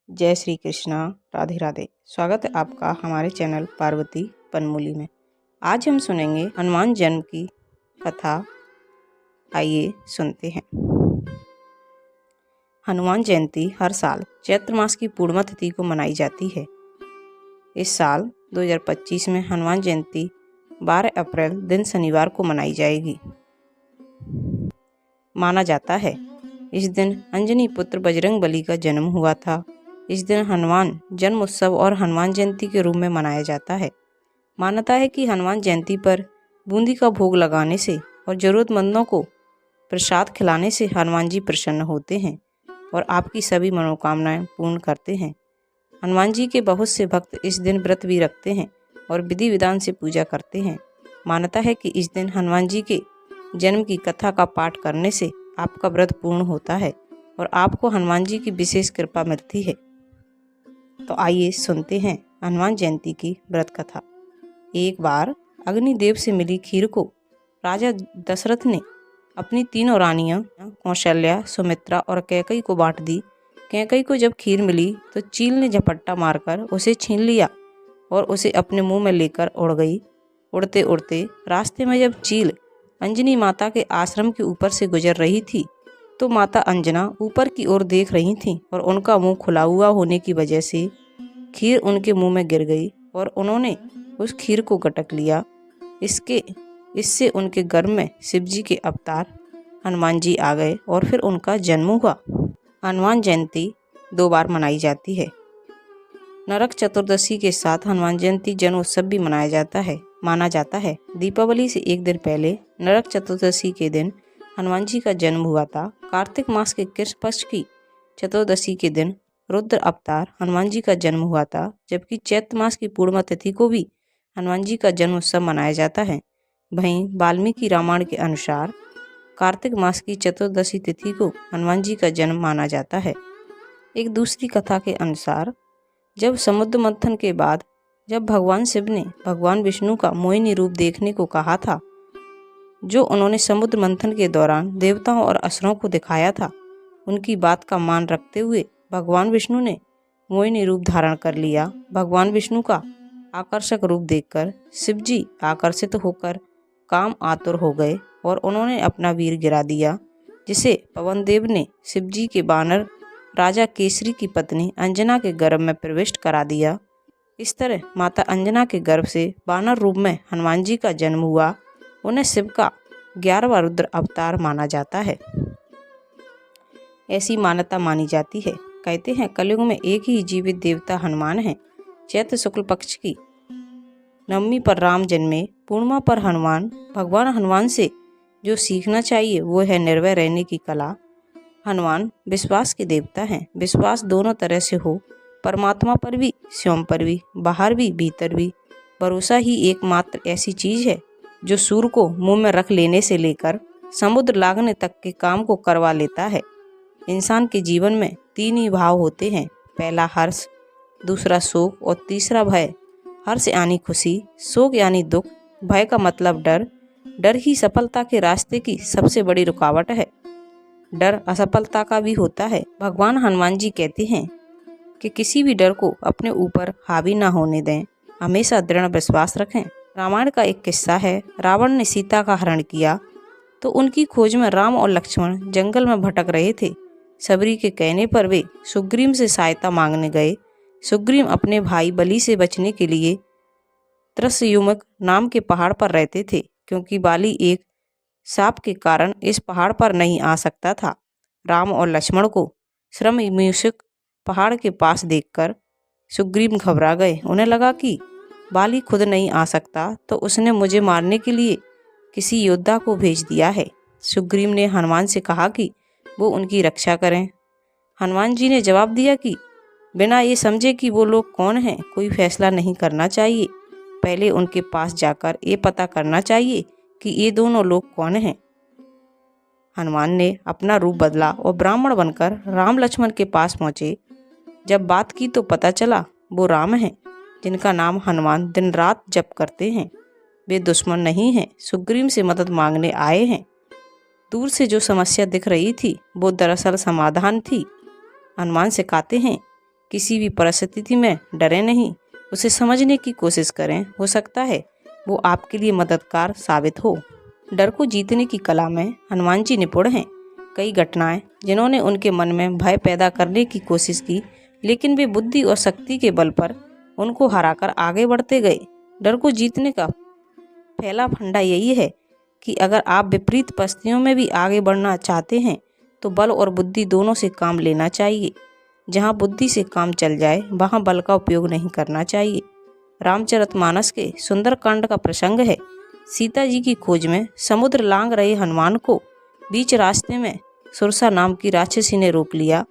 जय श्री कृष्णा। राधे राधे। स्वागत है आपका हमारे चैनल पार्वती पनमूली में। आज हम सुनेंगे हनुमान जन्म की कथा। आइए सुनते हैं। हनुमान जयंती हर साल चैत्र मास की पूर्णिमा तिथि को मनाई जाती है। इस साल 2025 में हनुमान जयंती 12 अप्रैल दिन शनिवार को मनाई जाएगी। माना जाता है इस दिन अंजनी पुत्र बजरंगबली का जन्म हुआ था। इस दिन हनुमान जन्म उत्सव और हनुमान जयंती के रूप में मनाया जाता है। मान्यता है कि हनुमान जयंती पर बूंदी का भोग लगाने से और ज़रूरतमंदों को प्रसाद खिलाने से हनुमान जी प्रसन्न होते हैं और आपकी सभी मनोकामनाएं पूर्ण करते हैं। हनुमान जी के बहुत से भक्त इस दिन व्रत भी रखते हैं और विधि विधान से पूजा करते हैं। मान्यता है कि इस दिन हनुमान जी के जन्म की कथा का पाठ करने से आपका व्रत पूर्ण होता है और आपको हनुमान जी की विशेष कृपा मिलती है। तो आइए सुनते हैं हनुमान जयंती की व्रत कथा। एक बार अग्निदेव से मिली खीर को राजा दशरथ ने अपनी तीनों रानियां कौशल्या, सुमित्रा और कैकई को बांट दी। कैकई को जब खीर मिली तो चील ने झपट्टा मारकर उसे छीन लिया और उसे अपने मुंह में लेकर उड़ गई। उड़ते उड़ते रास्ते में जब चील अंजनी माता के आश्रम के ऊपर से गुजर रही थी तो माता अंजना ऊपर की ओर देख रही थीं और उनका मुंह खुला हुआ होने की वजह से खीर उनके मुंह में गिर गई और उन्होंने उस खीर को गटक लिया। इससे उनके गर्भ में शिवजी के अवतार हनुमान जी आ गए और फिर उनका जन्म हुआ। हनुमान जयंती 2 बार मनाई जाती है। नरक चतुर्दशी के साथ हनुमान जयंती जन्म उत्सव भी मनाया जाता है। माना जाता है दीपावली से एक दिन पहले नरक चतुर्दशी के दिन हनुमान जी का जन्म हुआ था। कार्तिक मास के कृष्ण पक्ष की चतुर्दशी के दिन रुद्र अवतार हनुमान जी का जन्म हुआ था, जबकि चैत्र मास की पूर्णिमा तिथि को भी हनुमान जी का जन्म उत्सव मनाया जाता है। वहीं वाल्मीकि रामायण के अनुसार कार्तिक मास की चतुर्दशी तिथि को हनुमान जी का जन्म माना जाता है। एक दूसरी कथा के अनुसार जब समुद्र मंथन के बाद जब भगवान शिव ने भगवान विष्णु का मोहिनी रूप देखने को कहा था, जो उन्होंने समुद्र मंथन के दौरान देवताओं और असुरों को दिखाया था, उनकी बात का मान रखते हुए भगवान विष्णु ने मोहिनी रूप धारण कर लिया। भगवान विष्णु का आकर्षक रूप देखकर शिवजी आकर्षित होकर काम आतुर हो गए और उन्होंने अपना वीर गिरा दिया, जिसे पवनदेव ने शिवजी के वानर राजा केसरी की पत्नी अंजना के गर्भ में प्रविष्ट करा दिया। इस तरह माता अंजना के गर्भ से वानर रूप में हनुमान जी का जन्म हुआ। उन्हें शिव का 11वां रुद्र अवतार माना जाता है। ऐसी मान्यता मानी जाती है। कहते हैं कलयुग में एक ही जीवित देवता हनुमान है। चैत्र शुक्ल पक्ष की नवमी पर राम जन्मे, पूर्णिमा पर हनुमान। भगवान हनुमान से जो सीखना चाहिए वो है निर्भय रहने की कला। हनुमान विश्वास के देवता हैं। विश्वास दोनों तरह से हो, परमात्मा पर भी, स्वयं पर भी, बाहर भी, भीतर भी। भरोसा ही एकमात्र ऐसी चीज है जो सूर को मुंह में रख लेने से लेकर समुद्र लागने तक के काम को करवा लेता है। इंसान के जीवन में 3 ही भाव होते हैं, पहला हर्ष, दूसरा शोक और तीसरा भय। हर्ष यानी खुशी, शोक यानी दुख, भय का मतलब डर। डर ही सफलता के रास्ते की सबसे बड़ी रुकावट है। डर असफलता का भी होता है। भगवान हनुमान जी कहते हैं कि किसी भी डर को अपने ऊपर हावी ना होने दें, हमेशा दृढ़ विश्वास रखें। रामायण का एक किस्सा है। रावण ने सीता का हरण किया तो उनकी खोज में राम और लक्ष्मण जंगल में भटक रहे थे। सबरी के कहने पर वे सुग्रीव से सहायता मांगने गए। सुग्रीव अपने भाई बलि से बचने के लिए त्रस्ययुमक नाम के पहाड़ पर रहते थे, क्योंकि बाली एक शाप के कारण इस पहाड़ पर नहीं आ सकता था। राम और लक्ष्मण को श्रमयूषक पहाड़ के पास देखकर सुग्रीव घबरा गए। उन्हें लगा कि बाली खुद नहीं आ सकता तो उसने मुझे मारने के लिए किसी योद्धा को भेज दिया है। सुग्रीव ने हनुमान से कहा कि वो उनकी रक्षा करें। हनुमान जी ने जवाब दिया कि बिना ये समझे कि वो लोग कौन हैं कोई फैसला नहीं करना चाहिए। पहले उनके पास जाकर ये पता करना चाहिए कि ये दोनों लोग कौन हैं। हनुमान ने अपना रूप बदला और ब्राह्मण बनकर राम लक्ष्मण के पास पहुँचे। जब बात की तो पता चला वो राम हैं, जिनका नाम हनुमान दिन रात जप करते हैं। वे दुश्मन नहीं हैं, सुग्रीव से मदद मांगने आए हैं। दूर से जो समस्या दिख रही थी वो दरअसल समाधान थी। हनुमान से कहते हैं किसी भी परिस्थिति में डरे नहीं, उसे समझने की कोशिश करें। हो सकता है वो आपके लिए मददगार साबित हो। डर को जीतने की कला में हनुमान जी निपुण हैं। कई घटनाएं जिन्होंने उनके मन में भय पैदा करने की कोशिश की, लेकिन वे बुद्धि और शक्ति के बल पर उनको हराकर आगे बढ़ते गए। डर को जीतने का पहला फंडा यही है कि अगर आप विपरीत परिस्थितियों में भी आगे बढ़ना चाहते हैं तो बल और बुद्धि दोनों से काम लेना चाहिए। जहां बुद्धि से काम चल जाए वहां बल का उपयोग नहीं करना चाहिए। रामचरितमानस के सुंदरकांड का प्रसंग है। सीता जी की खोज में समुद्र लांघ रहे हनुमान को बीच रास्ते में सुरसा नाम की राक्षसी ने रोक लिया।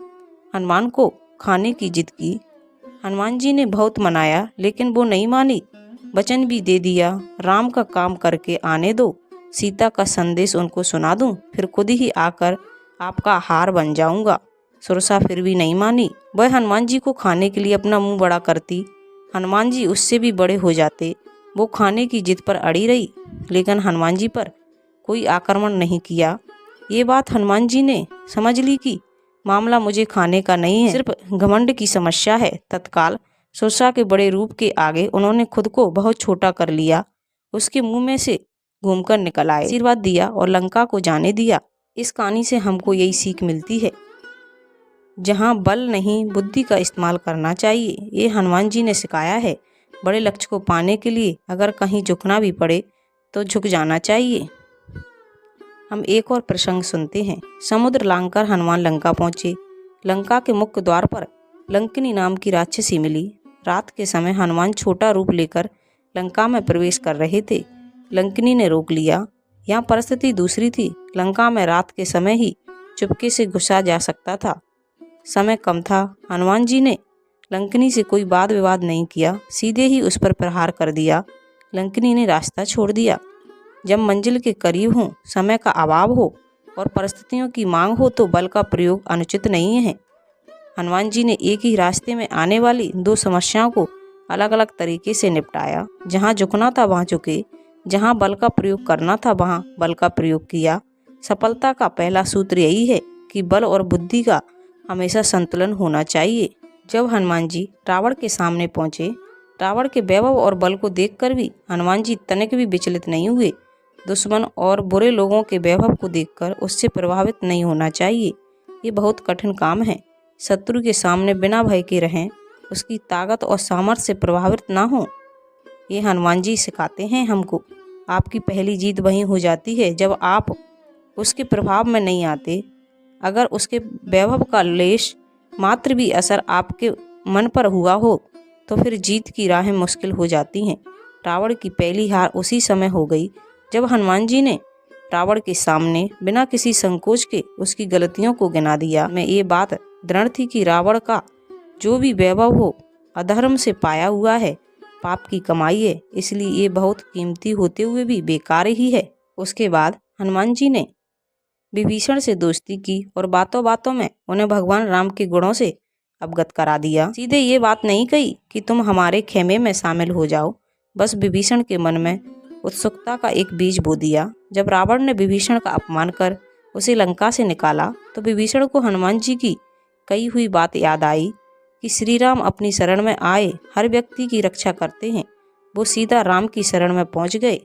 हनुमान को खाने की जिद की। हनुमान जी ने बहुत मनाया लेकिन वो नहीं मानी। वचन भी दे दिया, राम का काम करके आने दो, सीता का संदेश उनको सुना दूं, फिर खुद ही आकर आपका हार बन जाऊंगा। सुरसा फिर भी नहीं मानी। वह हनुमान जी को खाने के लिए अपना मुंह बड़ा करती। हनुमान जी उससे भी बड़े हो जाते। वो खाने की जिद पर अड़ी रही, लेकिन हनुमान जी पर कोई आक्रमण नहीं किया। ये बात हनुमान जी ने समझ ली कि मामला मुझे खाने का नहीं है, सिर्फ घमंड की समस्या है। तत्काल सुरसा के बड़े रूप के आगे उन्होंने खुद को बहुत छोटा कर लिया, उसके मुंह में से घूमकर निकल आए, आशीर्वाद दिया और लंका को जाने दिया। इस कहानी से हमको यही सीख मिलती है, जहां बल नहीं बुद्धि का इस्तेमाल करना चाहिए। ये हनुमान जी ने सिखाया है। बड़े लक्ष्य को पाने के लिए अगर कहीं झुकना भी पड़े तो झुक जाना चाहिए। हम एक और प्रसंग सुनते हैं। समुद्र लांघकर हनुमान लंका पहुंचे। लंका के मुख्य द्वार पर लंकिनी नाम की राक्षसी मिली। रात के समय हनुमान छोटा रूप लेकर लंका में प्रवेश कर रहे थे। लंकिनी ने रोक लिया। यहाँ परिस्थिति दूसरी थी। लंका में रात के समय ही चुपके से घुसा जा सकता था। समय कम था। हनुमान जी ने लंकिनी से कोई वाद विवाद नहीं किया, सीधे ही उस पर प्रहार कर दिया। लंकिनी ने रास्ता छोड़ दिया। जब मंजिल के करीब हो, समय का अभाव हो और परिस्थितियों की मांग हो तो बल का प्रयोग अनुचित नहीं है। हनुमान जी ने एक ही रास्ते में आने वाली दो समस्याओं को अलग अलग तरीके से निपटाया। जहां झुकना था वहां झुके, जहां बल का प्रयोग करना था वहां बल का प्रयोग किया। सफलता का पहला सूत्र यही है कि बल और बुद्धि का हमेशा संतुलन होना चाहिए। जब हनुमान जी रावण के सामने पहुंचे, रावण के वैभव और बल को देखकर भी हनुमान जी तनिक भी विचलित नहीं हुए। दुश्मन और बुरे लोगों के वैभव को देखकर उससे प्रभावित नहीं होना चाहिए। ये बहुत कठिन काम है। शत्रु के सामने बिना भय के रहें, उसकी ताकत और सामर्थ्य से प्रभावित ना हो। ये हनुमान जी सिखाते हैं हमको। आपकी पहली जीत वहीं हो जाती है जब आप उसके प्रभाव में नहीं आते। अगर उसके वैभव का लेश मात्र भी असर आपके मन पर हुआ हो तो फिर जीत की राहें मुश्किल हो जाती हैं। रावण की पहली हार उसी समय हो गई जब हनुमान जी ने रावण के सामने बिना किसी संकोच के उसकी गलतियों को गिना दिया। मैं ये बात दृढ़ थी कि रावण का जो भी वैभव हो अधर्म से पाया हुआ है, पाप की कमाई है, इसलिए ये बहुत कीमती होते हुए भी बेकार ही है। उसके बाद हनुमान जी ने विभीषण से दोस्ती की और बातों बातों में उन्हें भगवान राम के गुणों से अवगत करा दिया। सीधे ये बात नहीं कही कि तुम हमारे खेमे में शामिल हो जाओ, बस विभीषण के मन में उत्सुकता का एक बीज बो दिया। जब रावण ने विभीषण का अपमान कर उसे लंका से निकाला तो विभीषण को हनुमान जी की कही हुई बात याद आई कि श्री राम अपनी शरण में आए हर व्यक्ति की रक्षा करते हैं। वो सीधा राम की शरण में पहुंच गए।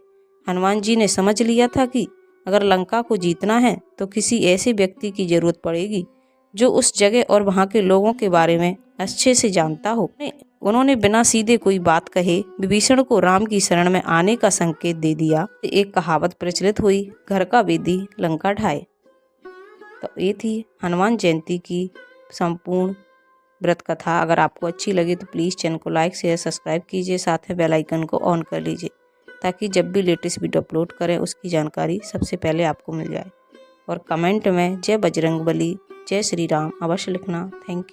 हनुमान जी ने समझ लिया था कि अगर लंका को जीतना है तो किसी ऐसे व्यक्ति की जरूरत पड़ेगी जो उस जगह और वहां के लोगों के बारे में अच्छे से जानता हो। उन्होंने बिना सीधे कोई बात कहे विभीषण को राम की शरण में आने का संकेत दे दिया। एक कहावत प्रचलित हुई, घर का बेदी लंका ढाए। तो ये थी हनुमान जयंती की संपूर्ण व्रत कथा। अगर आपको अच्छी लगे तो प्लीज़ चैनल को लाइक शेयर सब्सक्राइब कीजिए, साथ में बेल आइकन को ऑन कर लीजिए ताकि जब भी लेटेस्ट वीडियो अपलोड करें उसकी जानकारी सबसे पहले आपको मिल जाए। और कमेंट में जय बजरंगबली, जय श्री राम अवश्य लिखना। Thank you.